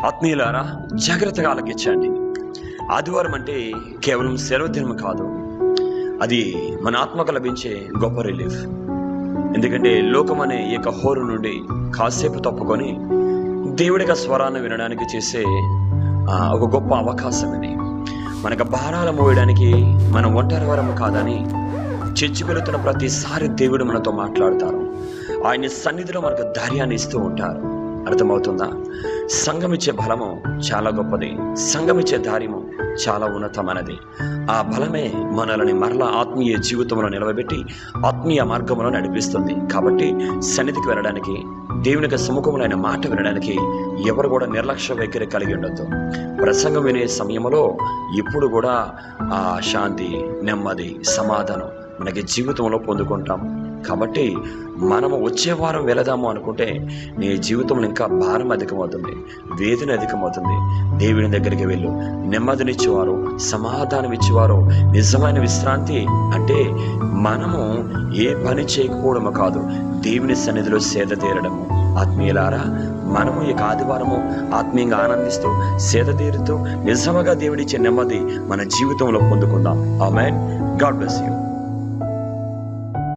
ఆత్మీయులారా, జాగ్రత్తగా ఆలకించండి. ఆదివారం అంటే కేవలం సెలవు దినం కాదు, అది మన ఆత్మకు లభించే గొప్ప రిలీఫ్. ఎందుకంటే లోకం అనే ఏక హోరు నుండి కాసేపు తప్పుకొని దేవుడిగా స్వరాన్ని వినడానికి చేసే ఒక గొప్ప అవకాశం ఇది. మనకు భారాలు మోయడానికి మనం ఒంటరి వరం కాదని చర్చికి వెళుతున్న ప్రతిసారి దేవుడు మనతో మాట్లాడతారు. ఆయన సన్నిధిలో మనకు ధైర్యాన్ని ఇస్తూ ఉంటారు. అర్థమవుతుందా? సంఘమిచ్చే బలము చాలా గొప్పది, సంఘమిచ్చే ధైర్యము చాలా ఉన్నతమైనది. ఆ బలమే మనల్ని మరలా ఆత్మీయ జీవితంలో నిలవబెట్టి ఆత్మీయ మార్గంలో నడిపిస్తుంది. కాబట్టి సన్నిధికి వెళ్ళడానికి, దేవునికి సముఖంలో ఆయన మాట వినడానికి ఎవరు కూడా నిర్లక్ష్య వైఖరి కలిగి ఉండొద్దు. ప్రసంగం వినే సమయంలో ఇప్పుడు కూడా ఆ శాంతి, నెమ్మది, సమాధానం మనకి జీవితంలో పొందుకుంటాం. కాబట్టి మనము వచ్చే వారం వెళదాము అనుకుంటే నీ జీవితంలో ఇంకా భారం అధికమవుతుంది, వేదన అధికమవుతుంది. దేవుని దగ్గరికి వెళ్ళు. నెమ్మదినిచ్చేవారు, సమాధానం ఇచ్చేవారు, నిజమైన విశ్రాంతి అంటే మనము ఏ పని చేయకపోవడము కాదు, దేవుని సన్నిధిలో సేద తీరడము. ఆత్మీయులారా, మనము ఈ ఆదివారము ఆత్మీయంగా ఆనందిస్తూ సేద తీరుతూ నిజముగా దేవుడిచ్చే నెమ్మది మన జీవితంలో పొందుకుందాం. ఆమేన్. God bless you.